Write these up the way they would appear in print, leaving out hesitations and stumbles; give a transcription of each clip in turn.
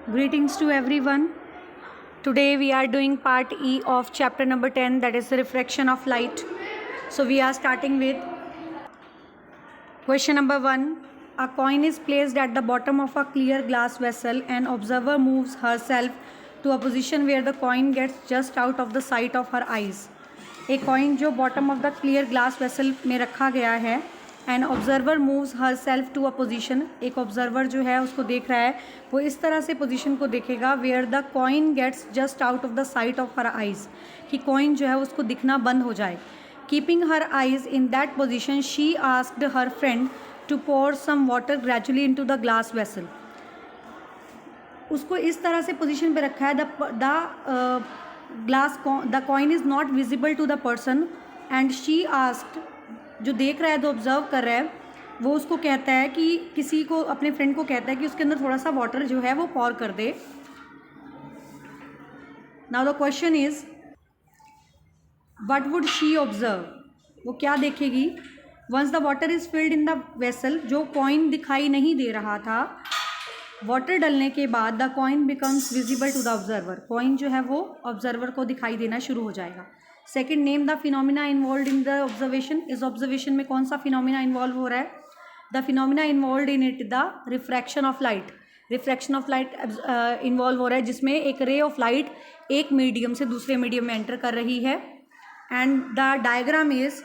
Greetings to everyone. Today we are doing part E of chapter number 10, that is the refraction of light. So we are starting with question number 1. A coin is placed at the bottom of a clear glass vessel and observer moves herself to a position where the coin gets just out of the sight of her eyes. एक coin जो bottom of the clear glass vessel में रखा गया है and observer moves herself to a position. एक observer जो है उसको देख रहा है, वो इस तरह से पोजिशन को देखेगा where the coin gets just out of the sight of her eyes, कि कॉइन जो है उसको दिखना बंद हो जाए. Keeping her eyes in that position she asked her friend to pour some water gradually into the glass vessel. उसको इस तरह से पोजिशन पे रखा है, the coin is not visible to the person and she asked, जो देख रहा है, जो ऑब्जर्व कर रहा है, वो उसको कहता है कि किसी को, अपने फ्रेंड को कहता है कि उसके अंदर थोड़ा सा वाटर जो है वो पॉर कर दे. Now the question is what would she observe, वो क्या देखेगी. Once the water is filled in the vessel, जो कॉइन दिखाई नहीं दे रहा था, वाटर डलने के बाद the coin becomes visible to the observer, coin जो है वो ऑब्जर्वर को दिखाई देना शुरू हो जाएगा. Second, name the phenomena involve in the observation. इस ऑब्जर्वेशन में कौन सा फिनोमिना इन्वॉल्व हो रहा है. The phenomena involve in it the refraction of light. Refraction of light involve हो रहा है, जिसमें एक रे ऑफ लाइट एक मीडियम से दूसरे मीडियम में एंटर कर रही है. And the diagram is,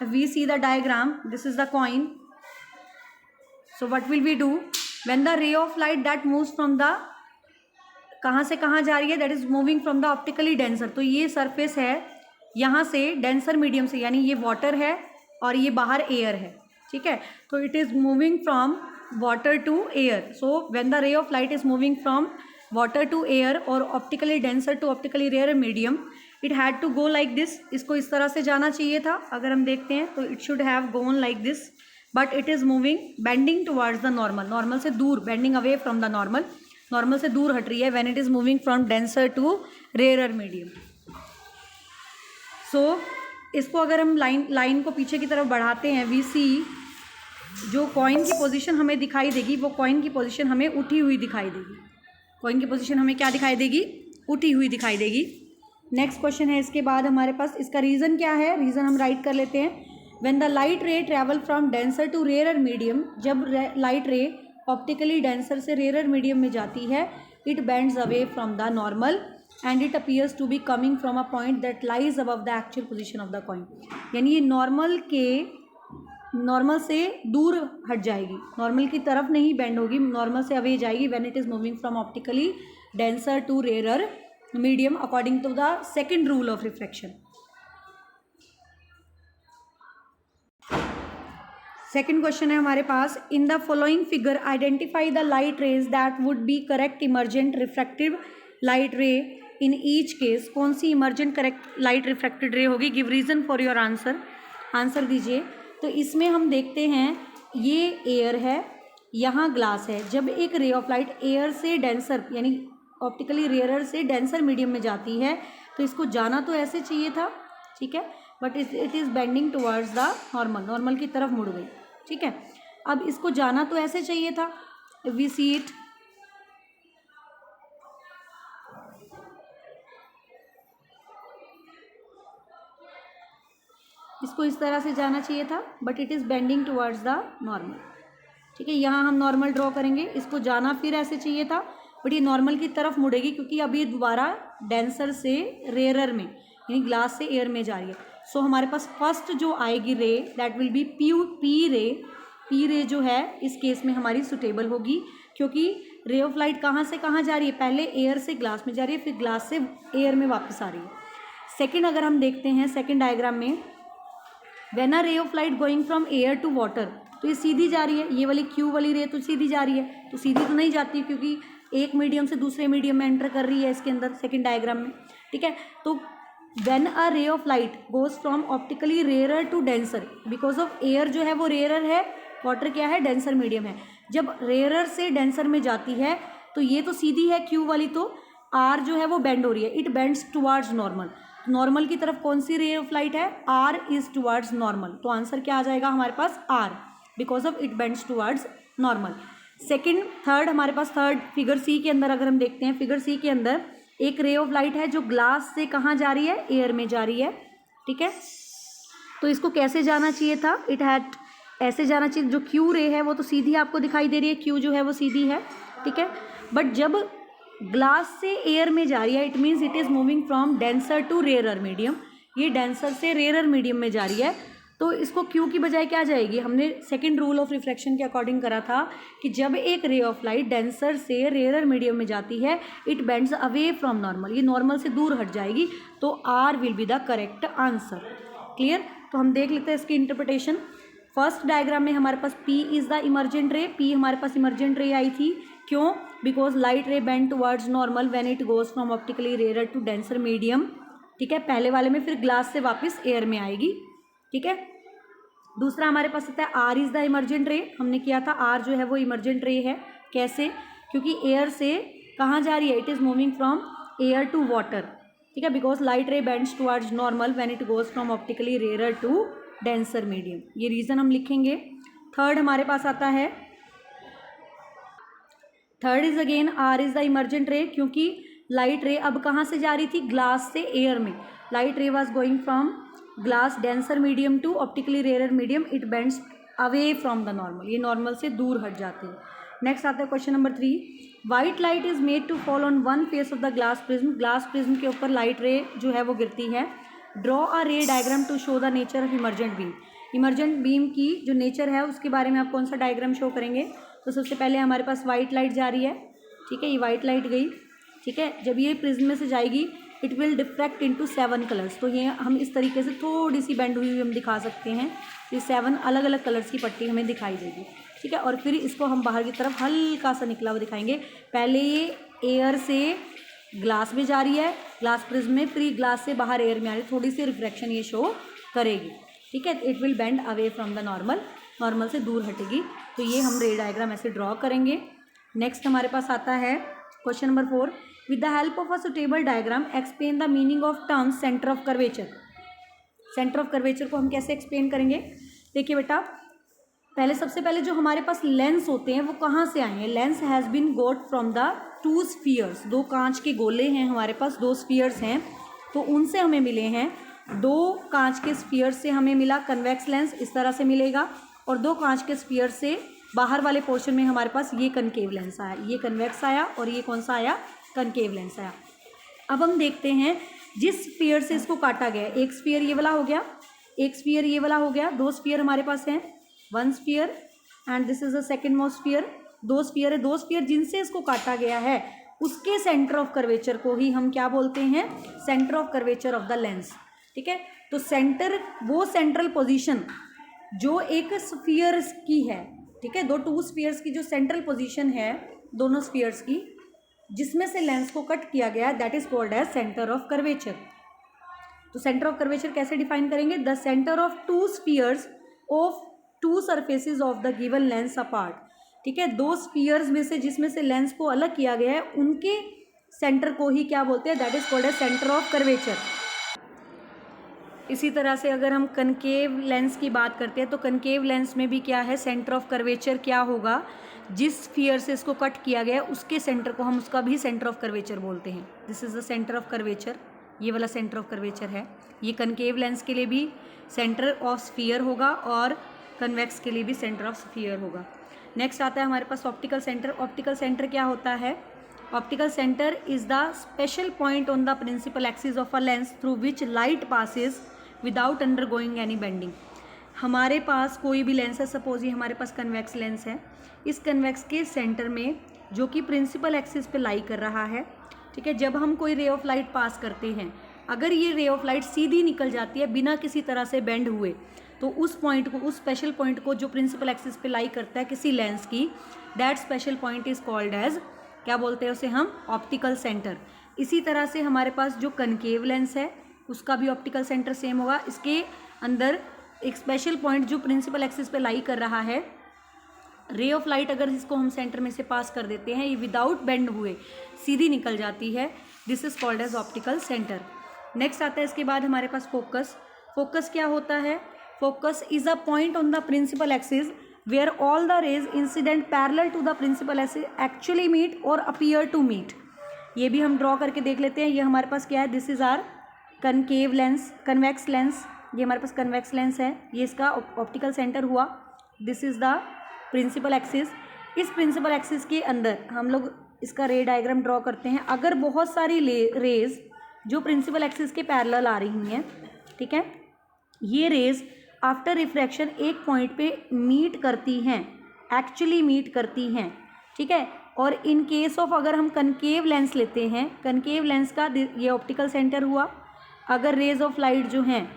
we see the diagram, this is the coin. So what will we do when the ray of light that moves from the, कहाँ से कहाँ जा रही है, that is moving from the optically denser. तो ये surface है यहाँ से डेंसर मीडियम से, यानी ये वाटर है और ये बाहर एयर है, ठीक है. तो it is moving from water to air. So when the ray of light is moving from water to air और optically denser to optically rare medium, it had to go like this. इसको इस तरह से जाना चाहिए था. अगर हम देखते हैं तो it should have gone like this, but it is moving bending towards the normal. Normal से दूर, bending away from the normal, normal से दूर हट रही है when it is moving from denser to rare medium. So इसको अगर हम लाइन को पीछे की तरफ बढ़ाते हैं, वी सी, जो कॉइन की पोजीशन हमें दिखाई देगी, वो कॉइन की पोजीशन हमें उठी हुई दिखाई देगी. कॉइन की पोजीशन हमें क्या दिखाई देगी, उठी हुई दिखाई देगी. नेक्स्ट क्वेश्चन है इसके बाद हमारे पास, इसका रीज़न क्या है, रीज़न हम राइट कर लेते हैं. When the light ray travel from denser to rare medium, जब लाइट रे ऑप्टिकली डेंसर से रेयर मीडियम में जाती है, it bends away from the normal and it appears to be coming from a point that lies above the actual position of the coin. यानी ये normal से दूर हट जाएगी, नॉर्मल की तरफ नहीं बेंड होगी, नॉर्मल से अवे जाएगी when it is moving from optically denser to rarer medium according to the second rule of refraction. Second question है हमारे पास, in the following figure identify the light rays that would be correct emergent refractive light ray in each case. कौन सी emergent correct light refracted ray होगी. Give reason for your answer, answer दीजिए. तो इसमें हम देखते हैं, ये एयर है, यहाँ ग्लास है. जब एक रे ऑफ लाइट एयर से डेंसर, यानी ऑप्टिकली रेयर से डेंसर मीडियम में जाती है, तो इसको जाना तो ऐसे चाहिए था, ठीक है, but it is bending towards the normal, normal की तरफ मुड़ गई, ठीक है. अब इसको जाना तो ऐसे चाहिए था, वी सी इट, इसको इस तरह से जाना चाहिए था, but it is bending towards the normal, ठीक है. यहाँ हम नॉर्मल ड्रॉ करेंगे, इसको जाना फिर ऐसे चाहिए था, बट ये नॉर्मल की तरफ मुड़ेगी क्योंकि अब ये दोबारा डेंसर से रेयरर में, यानी ग्लास से एयर में जा रही है. सो हमारे पास फर्स्ट जो आएगी रे, दैट विल बी पी रे. पी रे जो है इस केस में हमारी सुटेबल होगी, क्योंकि रे ऑफ लाइट कहाँ से कहाँ जा रही है, पहले एयर से ग्लास में जा रही है, फिर ग्लास से एयर में वापस आ रही है. सेकेंड अगर हम देखते हैं सेकेंड डायग्राम में, when a ray of light going from air to water, तो ये सीधी जा रही है, ये वाली क्यू वाली रे तो सीधी जा रही है, तो सीधी तो नहीं जाती क्योंकि एक मीडियम से दूसरे मीडियम में एंटर कर रही है इसके अंदर, सेकेंड डायग्राम में, ठीक है. तो when a ray of light goes from optically rare to denser, because of air जो है वो रेयर है, वाटर क्या है, डेंसर मीडियम है. जब रेयर से डेंसर में जाती है तो ये तो सीधी है क्यू वाली, तो आर जो है वो बेंड हो रही है, it bends towards normal. Normal की तरफ कौन सी रे ऑफ लाइट है, आर इज टुवर्ड्स नॉर्मल. तो आंसर क्या आ जाएगा हमारे पास, R, because of it bends towards normal. Second third हमारे पास थर्ड फिगर सी के अंदर अगर हम देखते हैं, फिगर सी के अंदर एक रे ऑफ लाइट है जो ग्लास से कहाँ जा रही है, एयर में जा रही है, ठीक है। तो इसको कैसे जाना चाहिए था, इट हैड ऐसे जाना चाहिए। जो क्यू रे है वो तो सीधी आपको दिखाई दे रही है, क्यू जो है वो सीधी है, ठीक है। बट जब ग्लास से एयर में जा रही है, it means it is moving from denser to rarer medium, ये डेंसर से रेयरर मीडियम में जा रही है। तो इसको क्यू की बजाय क्या जाएगी, हमने सेकंड रूल ऑफ रिफ्लेक्शन के अकॉर्डिंग करा था कि जब एक रे ऑफ लाइट डेंसर से रेयरर मीडियम में जाती है, it bends away from normal, ये नॉर्मल से दूर हट जाएगी। तो R will be the correct answer. Clear. तो हम देख लेते हैं इसकी इंटरप्रिटेशन। फर्स्ट डायग्राम में हमारे पास P is the emergent ray, P हमारे पास इमर्जेंट रे आई थी, क्यों, because light ray bend towards normal when it goes from optically rare to denser medium, ठीक है। पहले वाले में फिर ग्लास से वापस एयर में आएगी, ठीक है। दूसरा हमारे पास आता है आर इज़ द इमर्जेंट रे, हमने किया था आर जो है वो इमर्जेंट रे है। कैसे, क्योंकि एयर से कहाँ जा रही है, it is moving from air to water, ठीक है, because light ray bends towards normal when it goes from optically rare to denser medium, ये रीज़न हम लिखेंगे। थर्ड हमारे पास आता है, third is again R is the emergent ray, क्योंकि लाइट रे अब कहाँ से जा रही थी, ग्लास से एयर में। Light ray was going from glass denser medium to optically rare medium, it bends away from the normal, ये नॉर्मल से दूर हट जाते हैं। नेक्स्ट आता है question number 3, white light is made to fall on one face of the glass prism, glass prism के ऊपर लाइट रे जो है वो गिरती है। Draw a ray diagram to show the nature of emergent beam, emergent beam की जो नेचर है उसके बारे में आप कौन सा डायग्राम शो करेंगे। तो सबसे पहले हमारे पास वाइट लाइट जा रही है, ठीक है, ये वाइट लाइट गई, ठीक है। जब ये प्रिज्म में से जाएगी it will diffract into 7 colours, तो ये हम इस तरीके से थोड़ी सी बेंड हुई हम दिखा सकते हैं, ये 7 अलग अलग कलर्स की पट्टी हमें दिखाई देगी, ठीक है। और फिर इसको हम बाहर की तरफ हल्का सा निकला हुआ दिखाएंगे। पहले ये एयर से ग्लास में जा रही है, ग्लास प्रिज्म में, फिर ग्लास से बाहर एयर में आ रही है, थोड़ी सी रिफ्रैक्शन ये शो करेगी, ठीक है। It will bend away from the normal, normal से दूर हटेगी। तो ये हम रे डायग्राम ऐसे ड्रॉ करेंगे। नेक्स्ट हमारे पास आता है question number 4, with the help of a suitable diagram explain the meaning of terms centre of curvature. Centre of curvature को हम कैसे एक्सप्लेन करेंगे, देखिए बेटा, पहले सबसे पहले जो हमारे पास लेंस होते हैं वो कहाँ से आए हैं, lens has been got from the 2 spheres, 2 कांच के गोले हैं हमारे पास, 2 स्फीयर्स हैं, तो उनसे हमें मिले हैं। 2 कांच के स्फीयर से हमें मिला कन्वेक्स लेंस, इस तरह से मिलेगा, और 2 कांच के स्फीयर से बाहर वाले पोर्शन में हमारे पास ये कनकेव लेंस आया, ये कन्वेक्स आया, और ये कौन सा आया, कनकेव लेंस आया। अब हम देखते हैं जिस स्फीयर से इसको काटा गया, एक स्फीयर ये वाला हो गया, एक स्फीयर ये वाला हो गया, 2 स्फीयर हमारे पास हैं, 1 sphere and this is the second most sphere, 2 sphere है, 2 स्फीयर जिनसे इसको काटा गया है उसके सेंटर ऑफ कर्वेचर को ही हम क्या बोलते हैं, centre of curvature of the lens, ठीक है। तो सेंटर, वो सेंट्रल पोजीशन जो एक स्फीयर की है, ठीक है, 2 स्फीयर्स की जो सेंट्रल पोजीशन है दोनों स्फीयर्स की, जिसमें से लेंस को कट किया गया, that is called as centre of curvature. तो सेंटर ऑफ कर्वेचर कैसे डिफाइन करेंगे, the centre of 2 spheres of 2 surfaces of the given lens apart, ठीक है, 2 स्फीयर्स में से जिसमें से लेंस को अलग किया गया है उनके सेंटर को ही क्या बोलते हैं, that is called as centre of curvature. इसी तरह से अगर हम कनकेव लेंस की बात करते हैं तो कनकेव लेंस में भी क्या है, सेंटर ऑफ कर्वेचर क्या होगा, जिस स्फीयर से इसको कट किया गया उसके सेंटर को हम उसका भी सेंटर ऑफ कर्वेचर बोलते हैं। This is the centre of curvature, ये वाला सेंटर ऑफ कर्वेचर है। ये कनकेव लेंस के लिए भी सेंटर ऑफ स्फीयर होगा और कन्वेक्स के लिए भी सेंटर ऑफ स्फीयर होगा। नेक्स्ट आता है हमारे पास ऑप्टिकल सेंटर। ऑप्टिकल सेंटर क्या होता है, optical centre is the special point on the principal axis of a lens through which light passes without undergoing any bending. हमारे पास कोई भी लेंस है, सपोज ये हमारे पास कन्वेक्स लेंस है, इस कन्वेक्स के सेंटर में जो कि प्रिंसिपल एक्सिस पे लाई कर रहा है, ठीक है, जब हम कोई रे ऑफ लाइट पास करते हैं, अगर ये रे ऑफ लाइट सीधी निकल जाती है बिना किसी तरह से बेंड हुए, तो उस पॉइंट को, उस स्पेशल पॉइंट को जो प्रिंसिपल एक्सिस पे लाई करता है किसी लेंस की, that special point is called as, क्या बोलते हैं उसे हम, ऑप्टिकल सेंटर। इसी तरह से हमारे पास जो कनकेव लेंस है उसका भी ऑप्टिकल सेंटर सेम होगा, इसके अंदर एक स्पेशल पॉइंट जो प्रिंसिपल एक्सिस पे लाई कर रहा है, रे ऑफ लाइट अगर इसको हम सेंटर में से पास कर देते हैं, ये विदाउट बेंड हुए सीधी निकल जाती है, this is called as optical centre. Next आता है इसके बाद हमारे पास फोकस। फोकस क्या होता है, focus is a point on the principal axis where all the rays incident parallel to the principal axis actually meet or appear to meet. ये भी हम ड्रॉ करके देख लेते हैं। ये हमारे पास क्या है, this is our concave lens, convex lens. ये हमारे पास कन्वेक्स लेंस है, ये इसका ऑप्टिकल सेंटर हुआ। This is the principal axis. इस प्रिंसिपल एक्सिस के अंदर हम लोग इसका रे डायग्राम ड्रॉ करते हैं। अगर बहुत सारी रेज जो प्रिंसिपल एक्सिस के पैरेलल आ रही हैं, ठीक है, ये रेज आफ्टर रिफ्रैक्शन एक पॉइंट पे मीट करती हैं, एक्चुअली मीट करती हैं, ठीक है। और इन केस ऑफ अगर हम कनकेव लेंस लेते हैं, कनकेव लेंस का ये ऑप्टिकल सेंटर हुआ। अगर रेज ऑफ लाइट जो हैं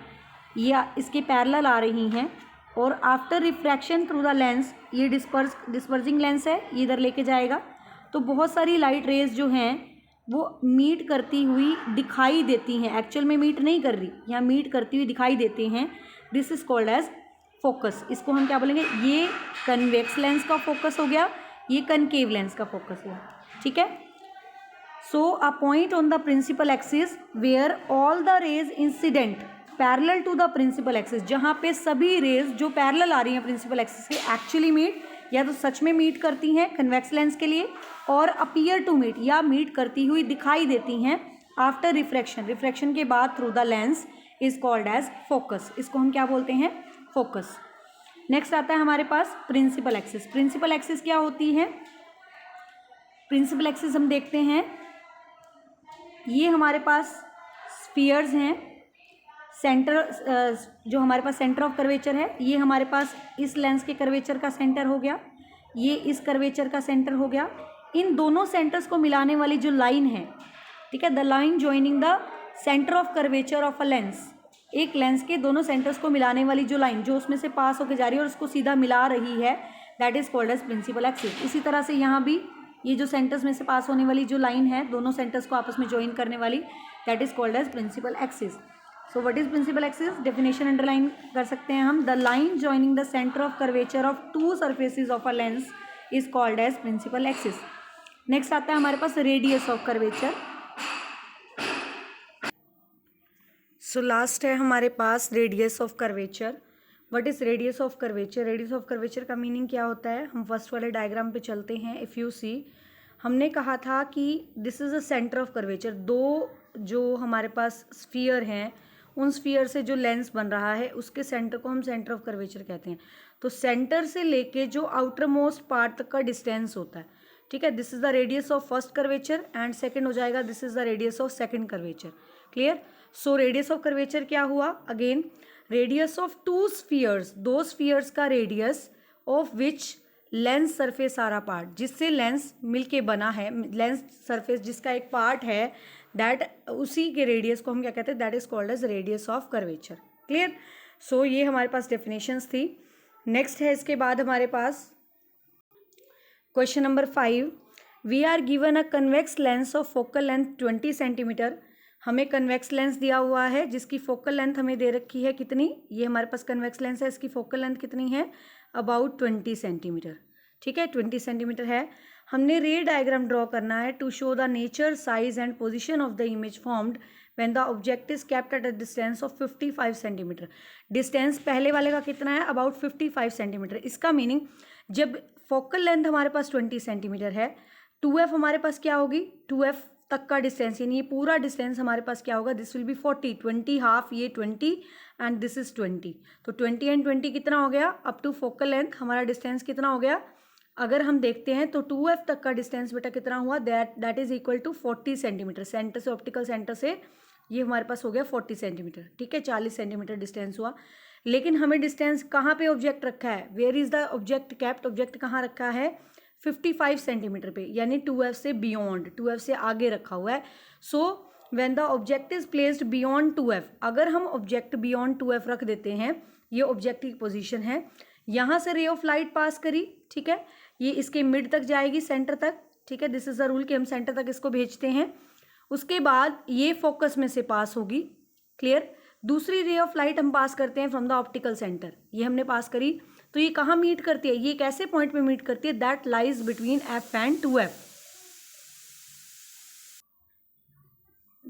या इसके पैरेलल आ रही हैं और after refraction through the lens, ये डिस्पर्जिंग लेंस है, ये इधर लेके जाएगा, तो बहुत सारी लाइट रेज जो हैं वो मीट करती हुई दिखाई देती हैं। एक्चुअल में मीट नहीं कर रही, यहाँ मीट करती हुई दिखाई देते हैं। This is called as focus. इसको हम क्या बोलेंगे, ये कन्वेक्स लेंस का फोकस हो गया, ये कनकेव लेंस का फोकस हुआ, ठीक है। So a point on the principal axis where all the rays incident parallel to the principal axis, जहाँ पे सभी रेज जो पैरेलल आ रही हैं प्रिंसिपल एक्सिस के एक्चुअली मीट, या तो सच में मीट करती हैं कन्वेक्स लेंस के लिए, और अपीयर टू मीट या मीट करती हुई दिखाई देती हैं आफ्टर रिफ्रैक्शन, रिफ्रैक्शन के बाद through the lens, is called as focus. इसको हम क्या बोलते हैं, फोकस। नेक्स्ट आता है हमारे पास प्रिंसिपल एक्सिस। प्रिंसिपल एक्सिस क्या होती है, प्रिंसिपल एक्सिस हम देखते हैं, ये हमारे पास स्फीयर्स हैं। सेंटर जो हमारे पास सेंटर ऑफ कर्वेचर है, ये हमारे पास इस लेंस के कर्वेचर का सेंटर हो गया, ये इस कर्वेचर का सेंटर हो गया। इन दोनों सेंटर्स को मिलाने वाली जो लाइन है, ठीक है, the line joining the centre of curvature of a lens, एक लेंस के दोनों सेंटर्स को मिलाने वाली जो लाइन जो उसमें से पास होकर जा रही है और उसको सीधा मिला रही है, that is called as principal axis. इसी तरह से यहाँ भी ये जो सेंटर्स में से पास होने वाली जो लाइन है, दोनों सेंटर्स को आपस में ज्वाइन करने वाली, that is called as principal axis. So what is principal axis, definition underline कर सकते हैं हम, the line joining the centre of curvature of two surfaces of a lens is called as principal axis. Next आता है हमारे पास radius of curvature. So last है हमारे पास radius of curvature. What is radius of curvature, radius of curvature का meaning क्या होता है, हम फर्स्ट वाले डायग्राम पे चलते हैं। इफ़ यू सी, हमने कहा था कि this is a centre of curvature, दो जो हमारे पास स्फीयर हैं, उन स्फीयर से जो लेंस बन रहा है उसके सेंटर को हम सेंटर ऑफ कर्वेचर कहते हैं। तो सेंटर से लेके जो आउटर मोस्ट पार्ट तक का डिस्टेंस होता है, ठीक है, this is the radius of first curvature, and second हो जाएगा this is the radius of second curvature. Clear. So radius of curvature क्या हुआ, again radius of two spheres, दो स्फीयर्स का radius of which lens surface are a part, जिससे lens मिलके बना है, लेंस सरफेस जिसका एक पार्ट है, दैट उसी के रेडियस को हम क्या कहते हैं, that is called as radius of curvature. Clear. So ये हमारे पास डेफिनेशंस थी। नेक्स्ट है इसके बाद हमारे पास question number 5, we are given a convex lens of focal length 20 centimetre. हमें कन्वेक्स लेंस दिया हुआ है जिसकी फोकल लेंथ हमें दे रखी है कितनी, ये हमारे पास कन्वेक्स लेंस है, इसकी फोकल लेंथ कितनी है, अबाउट 20 सेंटीमीटर, ठीक है, 20 सेंटीमीटर है। हमने रे डायग्राम ड्रॉ करना है to show the nature, size and position of the image formed when the object is kept at a distance of 55 centimetre. Distance पहले वाले का कितना है, अबाउट 55 सेंटीमीटर। इसका मीनिंग जब फोकल लेंथ हमारे पास 20 सेंटीमीटर है, 2f हमारे पास क्या होगी, 2f तक का डिस्टेंस, यानी ये पूरा डिस्टेंस हमारे पास क्या होगा, दिस विल बी 40, 20 हाफ, ये 20 एंड दिस इज 20, तो 20 एंड 20 कितना हो गया, अप टू फोकल लेंथ हमारा डिस्टेंस कितना हो गया। अगर हम देखते हैं तो 2f तक का डिस्टेंस बेटा कितना हुआ, that is equal to 40 centimetre. Centre से ऑप्टिकल सेंटर से ये हमारे पास हो गया 40 सेंटीमीटर, ठीक है, 40 सेंटीमीटर डिस्टेंस हुआ। लेकिन हमें डिस्टेंस कहाँ पे ऑब्जेक्ट रखा है, where is the object kept, object कहाँ रखा है, 55 सेंटीमीटर पे, यानी 2f से बियॉन्ड, 2f से आगे रखा हुआ है। सो when the object is placed beyond 2f, अगर हम ऑब्जेक्ट बियॉन्ड 2f रख देते हैं, ये ऑब्जेक्ट की पोजीशन है, यहाँ से रे ऑफ लाइट पास करी, ठीक है, ये इसके मिड तक जाएगी, सेंटर तक, ठीक है, दिस इज द रूल कि हम सेंटर तक इसको भेजते हैं। उसके बाद ये फोकस में से पास होगी। क्लियर। दूसरी रे ऑफ लाइट हम पास करते हैं फ्रॉम द ऑप्टिकल सेंटर, ये हमने पास करी, तो ये कहाँ मीट करती है, ये कैसे पॉइंट पे मीट करती है, that lies between f and 2f,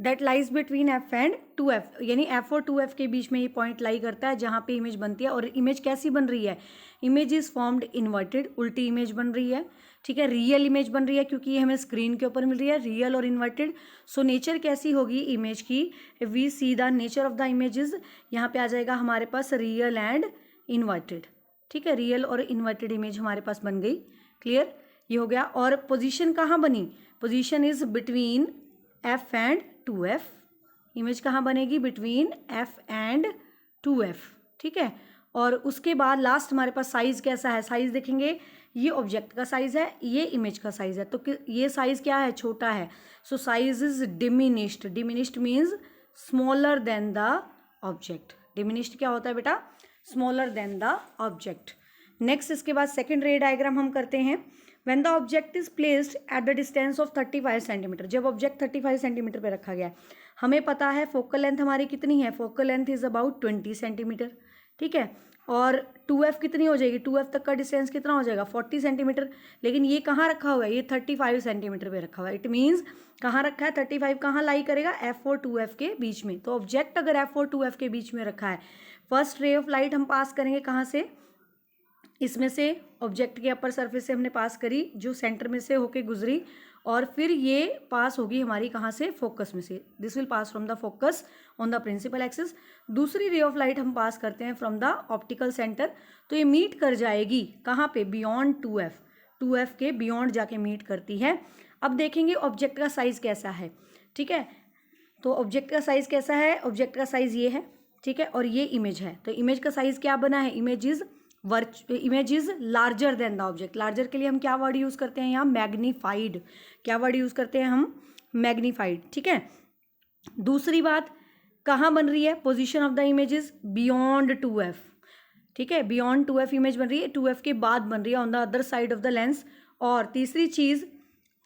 that lies between F and 2f, यानी f और 2f के बीच में ये पॉइंट लाई करता है जहाँ पे इमेज बनती है। और इमेज कैसी बन रही है? इमेज इज फॉर्म्ड इन्वर्टेड, उल्टी इमेज बन रही है, ठीक है। रियल इमेज बन रही है क्योंकि ये हमें स्क्रीन के ऊपर मिल रही है, रियल और इन्वर्टेड। सो नेचर कैसी होगी इमेज की? We see the nature of the images, यहाँ पे आ जाएगा हमारे पास रियल एंड इन्वर्टेड, ठीक है। रियल और इन्वर्टेड इमेज हमारे पास बन गई। क्लियर? ये हो गया। और पोजीशन कहाँ बनी? Position is between f and 2f। Image कहाँ बनेगी? बिटवीन f एंड 2f, ठीक है। और उसके बाद लास्ट हमारे पास साइज़ कैसा है? साइज़ देखेंगे, ये ऑब्जेक्ट का साइज़ है, ये इमेज का साइज़ है, तो ये साइज़ क्या है? छोटा है। So size is diminished. Diminished means smaller than the object. Diminished क्या होता है बेटा? Smaller than the object. Next इसके बाद सेकेंड रे डायग्राम हम करते हैं। When the object is placed at the distance of 35 centimetre, जब ऑब्जेक्ट 35 सेंटीमीटर पे रखा गया है, हमें पता है फोकल लेंथ हमारी कितनी है? Focal length is about 20 centimetre, ठीक है। और 2f कितनी हो जाएगी? 2f तक का डिस्टेंस कितना हो जाएगा? 40 सेंटीमीटर। लेकिन ये कहाँ रखा हुआ है? ये 35 सेंटीमीटर पे रखा हुआ है। इट मीन्स कहाँ रखा है? 35 कहाँ लाई करेगा? f और 2f के बीच में। तो ऑब्जेक्ट अगर f और 2f के बीच में रखा है, फर्स्ट रे ऑफ लाइट हम पास करेंगे कहाँ से? इसमें से, ऑब्जेक्ट के अपर सरफेस से हमने पास करी, जो सेंटर में से होके गुजरी, और फिर ये पास होगी हमारी कहाँ से? फोकस में से। This will pass from the focus on the principal axis. दूसरी रे ऑफ लाइट हम पास करते हैं फ्रॉम द ऑप्टिकल सेंटर, तो ये मीट कर जाएगी कहाँ पे? Beyond 2f। 2f के बियॉन्ड जाके मीट करती है। अब देखेंगे ऑब्जेक्ट का साइज़ कैसा है, ठीक है। तो ऑब्जेक्ट का साइज़ कैसा है? ऑब्जेक्ट का साइज़ ये है, ठीक है, और ये इमेज है। तो इमेज का साइज़ क्या बना है? Image is larger than the object. Larger के लिए हम क्या वर्ड यूज़ करते हैं यहाँ? मैग्नीफाइड। क्या वर्ड यूज़ करते हैं हम? मैग्नीफाइड, ठीक है। दूसरी बात, कहाँ बन रही है? Position of the image is beyond 2f, ठीक है। बियॉन्ड 2f इमेज बन रही है, 2f के बाद बन रही है, on the other side of the lens. और तीसरी चीज़,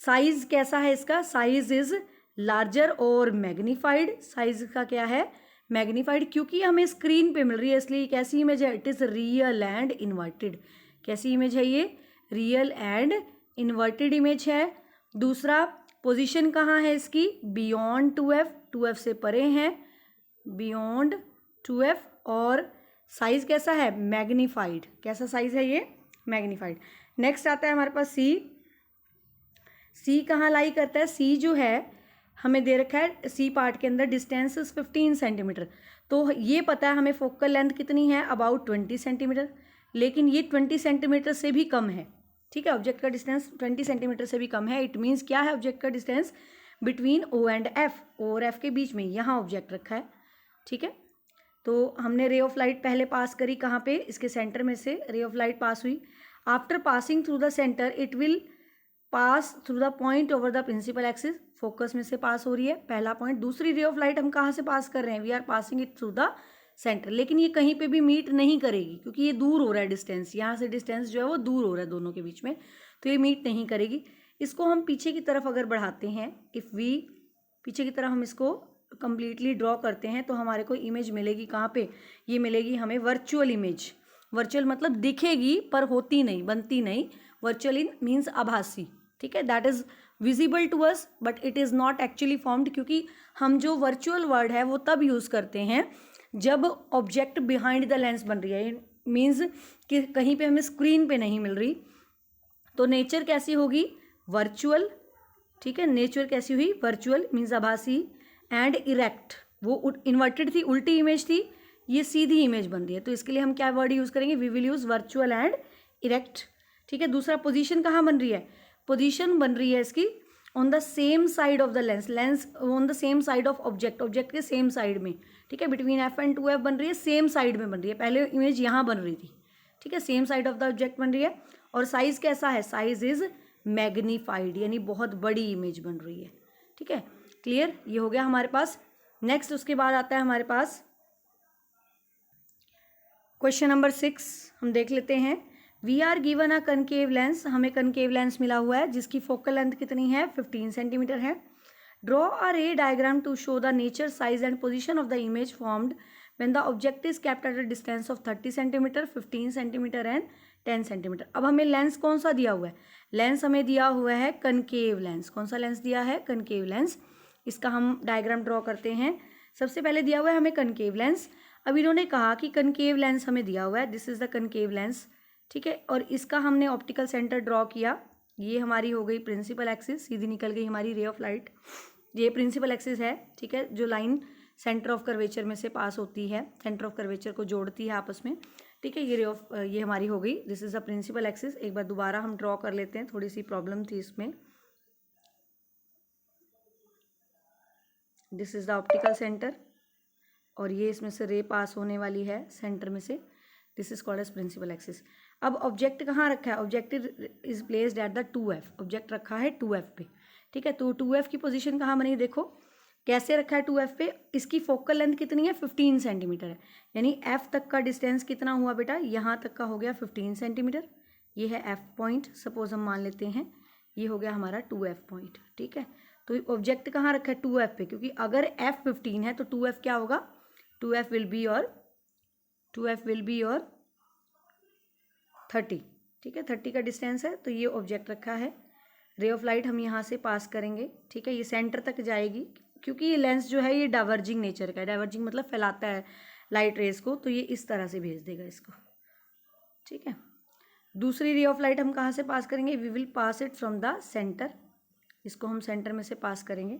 साइज कैसा है इसका? साइज इज लार्जर और मैग्नीफाइड। साइज का क्या है? मैग्नीफाइड, क्योंकि हमें स्क्रीन पे मिल रही है, इसलिए कैसी इमेज है? It is real and inverted. कैसी इमेज है ये? रियल एंड इन्वर्टेड इमेज है। दूसरा, पोजीशन कहाँ है इसकी? बियॉन्ड 2f, 2f से परे हैं, बियॉन्ड 2f। और साइज कैसा है? मैग्नीफाइड। कैसा साइज है ये? मैग्नीफाइड। नेक्स्ट आता है हमारे पास सी। सी कहाँ लाई करता है? सी जो है हमें दे रखा है सी पार्ट के अंदर डिस्टेंस 15 सेंटीमीटर। तो ये पता है हमें फोकल लेंथ कितनी है? About 20 centimetre. लेकिन ये 20 सेंटीमीटर से भी कम है, ठीक है। ऑब्जेक्ट का डिस्टेंस 20 सेंटीमीटर से भी कम है। इट मीन्स क्या है? ऑब्जेक्ट का distance between O and F, O और एफ के बीच में यहाँ ऑब्जेक्ट रखा है, ठीक है। तो हमने रे ऑफ लाइट पहले पास करी कहाँ पे? इसके सेंटर में से रे ऑफ लाइट पास हुई। After passing through the centre it will pass through the point over the principal axis. Focus में से पास हो रही है, पहला पॉइंट। दूसरी रे ऑफ लाइट हम कहाँ से पास कर रहे हैं? We are passing it through the centre. लेकिन ये कहीं पे भी मीट नहीं करेगी क्योंकि ये दूर हो रहा है डिस्टेंस, यहाँ से डिस्टेंस जो है वो दूर हो रहा है दोनों के बीच में, तो ये मीट नहीं करेगी। इसको हम पीछे की तरफ अगर बढ़ाते हैं, इफ़ वी पीछे की तरफ हम इसको कम्प्लीटली ड्रॉ करते हैं, तो हमारे को इमेज मिलेगी कहाँ पे? ये मिलेगी हमें वर्चुअल इमेज। वर्चुअल मतलब दिखेगी पर होती नहीं, बनती नहीं। वर्चुअल इन मीन्स आभासी, ठीक है। That is visible to us but it is not actually formed, क्योंकि हम जो वर्चुअल वर्ड है वो तब यूज़ करते हैं जब ऑब्जेक्ट बिहाइंड द लेंस बन रही है। मीन्स कि कहीं पे हमें स्क्रीन पे नहीं मिल रही। तो नेचर कैसी होगी? वर्चुअल, ठीक है। नेचर कैसी हुई? वर्चुअल मीन्स आभासी एंड इरेक्ट। वो इन्वर्टेड थी, उल्टी इमेज थी, ये सीधी इमेज बन रही है। तो इसके लिए हम क्या वर्ड यूज़ करेंगे? We will use virtual and erect, ठीक है। दूसरा, पोजीशन कहाँ बन रही है? पोजीशन बन रही है इसकी on the same side of the lens, lens on the same side of object, object के सेम साइड में, ठीक है। बिटवीन एफ एंड 2f बन रही है, सेम साइड में बन रही है। पहले इमेज यहाँ बन रही थी, ठीक है, same side of the object बन रही है। और साइज कैसा है? साइज इज मैग्नीफाइड, यानी बहुत बड़ी इमेज बन रही है, ठीक है। क्लियर? ये हो गया हमारे पास। नेक्स्ट उसके बाद आता है हमारे पास क्वेश्चन नंबर 6, हम देख लेते हैं। We are given a concave lens, हमें कनकेव लेंस मिला हुआ है जिसकी फोकल लेंथ कितनी है? 15 सेंटीमीटर है। Draw a ray diagram to show the nature, size and position of the image formed when the object is kept at a distance of 30 centimetre, 15 centimetre and 10 centimetre. अब हमें lens कौन सा दिया हुआ है? लेंस हमें दिया हुआ है कनकेव लेंस। कौन सा लेंस दिया है? Concave lens. इसका हम डायग्राम ड्रॉ करते हैं। सबसे पहले दिया हुआ है हमें कनकेव लेंस। अब इन्होंने कहा कि कनकेव लेंस हमें दिया हुआ है, this is the concave lens, ठीक है। और इसका हमने ऑप्टिकल सेंटर ड्रॉ किया। ये हमारी हो गई प्रिंसिपल एक्सिस, सीधी निकल गई हमारी रे ऑफ लाइट। ये प्रिंसिपल एक्सिस है, ठीक है, जो लाइन सेंटर ऑफ कर्वेचर में से पास होती है, सेंटर ऑफ कर्वेचर को जोड़ती है आपस में, ठीक है। ये हमारी हो गई, this is the principal axis. एक बार दोबारा हम ड्रॉ कर लेते हैं, थोड़ी सी प्रॉब्लम थी इसमें। This is the optical centre और ये इसमें से रे पास होने वाली है सेंटर में से, this is called as principal axis. अब ऑब्जेक्ट कहाँ रखा है? Object is placed at the 2F, object रखा है 2F पे, ठीक है। तो 2F की पोजीशन कहाँ बनी, देखो कैसे रखा है 2F पे। इसकी फोकल लेंथ कितनी है? 15 सेंटीमीटर है, यानी F तक का डिस्टेंस कितना हुआ बेटा? यहाँ तक का हो गया 15 सेंटीमीटर। ये है F पॉइंट, सपोज हम मान लेते हैं ये हो गया हमारा 2F पॉइंट, ठीक है। तो ऑब्जेक्ट कहाँ रखा है? 2F पे, क्योंकि अगर F 15 है तो 2F क्या होगा? 2F विल बी योर 30, ठीक है, 30 का डिस्टेंस है। तो ये ऑब्जेक्ट रखा है, रे ऑफ लाइट हम यहाँ से पास करेंगे, ठीक है, ये सेंटर तक जाएगी, क्योंकि ये लेंस जो है ये डाइवर्जिंग नेचर का है। डाइवर्जिंग मतलब फैलाता है लाइट रेज को, तो ये इस तरह से भेज देगा इसको, ठीक है। दूसरी रे ऑफ लाइट हम कहाँ से पास करेंगे? We will pass it from the centre, इसको हम सेंटर में से पास करेंगे,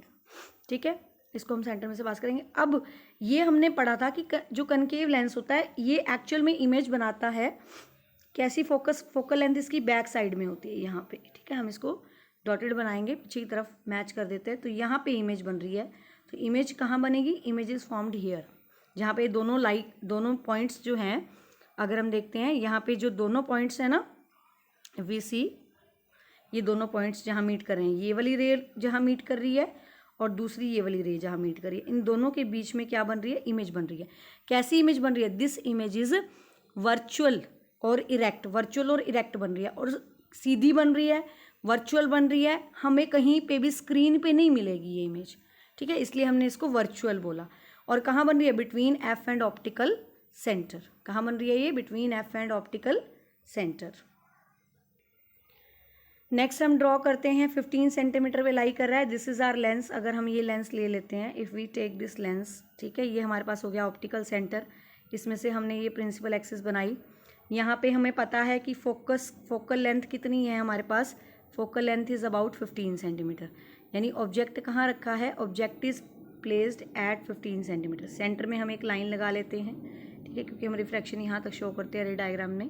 ठीक है, इसको हम सेंटर में से पास करेंगे। अब ये हमने पढ़ा था कि जो कनकेव लेंस होता है ये एक्चुअल में इमेज बनाता है कैसी? फोकल लेंथ इसकी बैक साइड में होती है, यहाँ पे, ठीक है। हम इसको डॉटेड बनाएंगे, पीछे की तरफ मैच कर देते हैं। तो यहाँ पे इमेज बन रही है, तो इमेज कहाँ बनेगी? इमेज इज फॉर्म्ड हियर, जहाँ पे दोनों पॉइंट्स जो हैं, अगर हम देखते हैं यहाँ पे जो दोनों पॉइंट्स हैं ना, वी सी, ये दोनों पॉइंट्स जहाँ मीट कर रहे हैं, ये वाली रे जहाँ मीट कर रही है और दूसरी ये वाली रे जहाँ मीट कर रही है, इन दोनों के बीच में क्या बन रही है? इमेज बन रही है। कैसी इमेज बन रही है? दिस इमेज इज वर्चुअल और इरेक्ट, वर्चुअल और इरेक्ट बन रही है, और सीधी बन रही है, वर्चुअल बन रही है। हमें कहीं पे भी स्क्रीन पे नहीं मिलेगी ये इमेज, ठीक है, इसलिए हमने इसको वर्चुअल बोला। और कहाँ बन रही है? Between F and optical centre. कहाँ बन रही है ये? Between F and optical centre. Next हम ड्रॉ करते हैं, 15 सेंटीमीटर पे लाई कर रहा है, दिस इज आर लेंस। अगर हम ये लेंस ले लेते हैं, if we take this lens, ठीक है, ये हमारे पास हो गया ऑप्टिकल सेंटर। इसमें से हमने ये प्रिंसिपल एक्सिस बनाई। यहाँ पे हमें पता है कि फोकल लेंथ कितनी है हमारे पास? Focal length is about 15 centimetre, यानी ऑब्जेक्ट कहाँ रखा है? Object is placed at 15 centimetre. Centre में हम एक लाइन लगा लेते हैं, ठीक है, क्योंकि हम रिफ्रैक्शन यहाँ तक शो करते हैं रे डायग्राम में।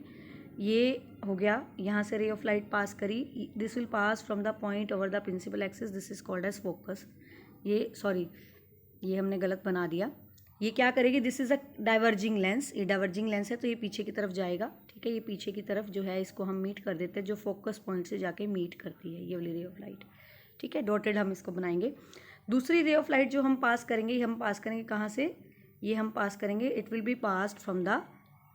ये हो गया, यहाँ से रे ऑफ लाइट पास करी, this will pass from the point over the principal axis, this is called as focus. ये हमने गलत बना दिया। ये क्या करेगी? This is a diverging lens, ये डाइवर्जिंग लेंस है तो ये पीछे की तरफ जाएगा, ठीक है। ये पीछे की तरफ जो है इसको हम मीट कर देते हैं, जो फोकस पॉइंट से जाके मीट करती है ये वाली रे ऑफ लाइट, ठीक है। डॉटेड हम इसको बनाएंगे। दूसरी रे ऑफ लाइट जो हम पास करेंगे, हम पास करेंगे कहाँ से? ये हम पास करेंगे, it will be passed from the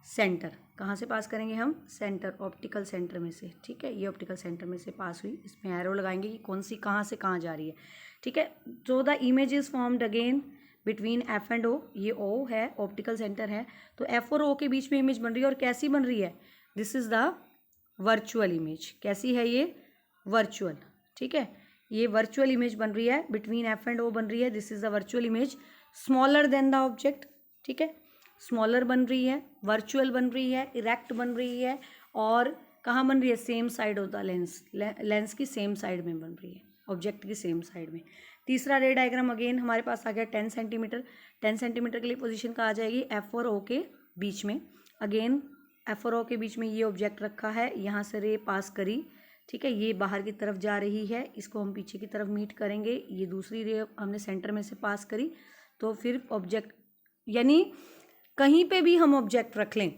centre. कहाँ से पास करेंगे हम? सेंटर, ऑप्टिकल सेंटर में से, ठीक है। ये ऑप्टिकल सेंटर में से पास हुई, इसमें एरो लगाएंगे कि कौन सी कहाँ से कहाँ जा रही है, ठीक है। So the image is formed again between F and O. ये ओ है, ऑप्टिकल सेंटर है, तो एफ और ओ के बीच में इमेज बन रही है। और कैसी बन रही है? This is the virtual image. कैसी है ये? वर्चुअल, ठीक है। ये वर्चुअल इमेज बन रही है, बिटवीन एफ एंड ओ बन रही है, this is the virtual image, smaller than the object, ठीक है, स्मॉलर बन रही है, वर्चुअल बन रही है, इरेक्ट बन रही है, और कहाँ बन रही है? Same side of the lens, lens की सेम साइड में बन रही है, ऑब्जेक्ट की सेम साइड में। तीसरा रे डायग्राम अगेन हमारे पास आ गया 10 सेंटीमीटर। 10 सेंटीमीटर के लिए पोजीशन कहाँ आ जाएगी? एफ और ओ के बीच में। अगेन एफ और ओ के बीच में ये ऑब्जेक्ट रखा है, यहाँ से रे पास करी, ठीक है, ये बाहर की तरफ जा रही है, इसको हम पीछे की तरफ मीट करेंगे। ये दूसरी रे हमने सेंटर में से पास करी, तो फिर ऑब्जेक्ट, यानी कहीं पे भी हम ऑब्जेक्ट रख लें,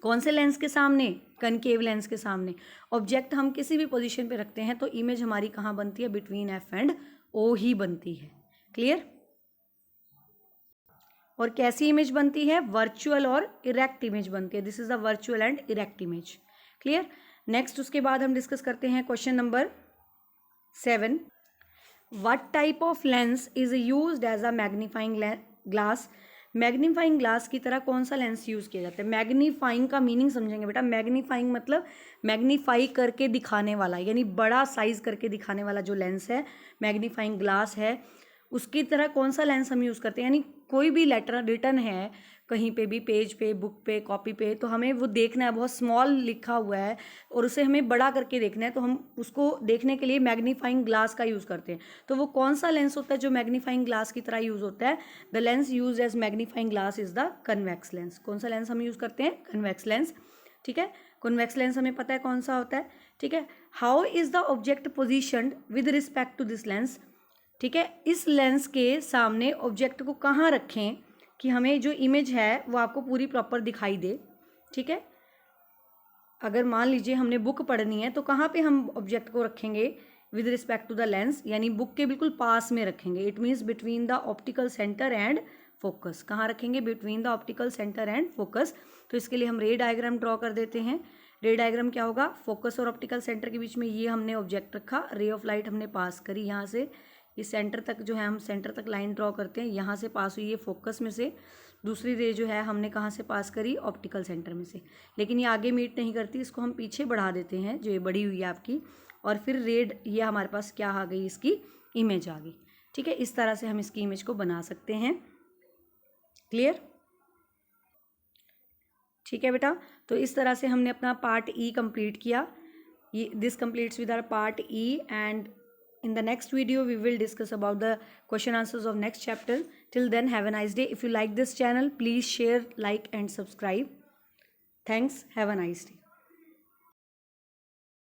कौन से लेंस के सामने? कनकेव लेंस के सामने। ऑब्जेक्ट हम किसी भी पोजीशन पे रखते हैं तो इमेज हमारी कहाँ बनती है? बिटवीन एफ एंड ओ ही बनती है। क्लियर? और कैसी इमेज बनती है? वर्चुअल और इरेक्ट इमेज बनती है। This is the virtual and erect image. Clear? Next उसके बाद हम डिस्कस करते हैं question number 7। What type of lens is used as a magnifying glass? Magnifying glass की तरह कौन सा लेंस यूज़ किया जाता है? मैग्नीफाइंग का मीनिंग समझेंगे बेटा। मैग्नीफाइंग मतलब मैग्नीफाई करके दिखाने वाला, यानी बड़ा साइज करके दिखाने वाला जो लेंस है, मैग्नीफाइंग ग्लास है, उसकी तरह कौन सा लेंस हम यूज़ करते हैं, यानी कोई भी लेटर रिटन है कहीं पे भी, पेज पे, बुक पे, कॉपी पे, तो हमें वो देखना है, बहुत स्मॉल लिखा हुआ है और उसे हमें बड़ा करके देखना है, तो हम उसको देखने के लिए मैग्नीफाइंग ग्लास का यूज़ करते हैं। तो वो कौन सा लेंस होता है जो मैग्नीफाइंग ग्लास की तरह यूज़ होता है? The lens use as magnifying glass is the convex lens. कौन सा लेंस हम यूज़ करते हैं? Convex lens. ठीक है, कन्वेक्स लेंस हमें पता है कौन सा होता है। ठीक है, how is the object positioned with respect to this lens. ठीक है, इस लेंस के सामने ऑब्जेक्ट को कहाँ रखें कि हमें जो इमेज है वो आपको पूरी प्रॉपर दिखाई दे। ठीक है, अगर मान लीजिए हमने बुक पढ़नी है तो कहाँ पे हम ऑब्जेक्ट को रखेंगे with respect to the lens, यानी बुक के बिल्कुल पास में रखेंगे। It means between the optical centre and focus. कहाँ रखेंगे? Between the optical centre and focus. तो इसके लिए हम रे डायग्राम ड्रॉ कर देते हैं। रे डायग्राम क्या होगा? फोकस और ऑप्टिकल सेंटर के बीच में ये हमने ऑब्जेक्ट रखा, रे ऑफ लाइट हमने पास करी यहाँ से, ये सेंटर तक जो है हम सेंटर तक लाइन ड्रॉ करते हैं, यहाँ से पास हुई है फोकस में से, दूसरी रे जो है हमने कहाँ से पास करी? ऑप्टिकल सेंटर में से। लेकिन ये आगे मीट नहीं करती, इसको हम पीछे बढ़ा देते हैं, जो ये बड़ी हुई है आपकी, और फिर रेड ये हमारे पास क्या आ गई? इसकी इमेज आ गई। ठीक है, इस तरह से हम इसकी इमेज को बना सकते हैं। क्लियर? ठीक है बेटा, तो इस तरह से हमने अपना पार्ट ई कंप्लीट किया। ये this completes with our part E, and in the next video we will discuss about the question answers of next chapter. Till then, have a nice day. If you like this channel, please share, like and subscribe. Thanks. Have a nice day.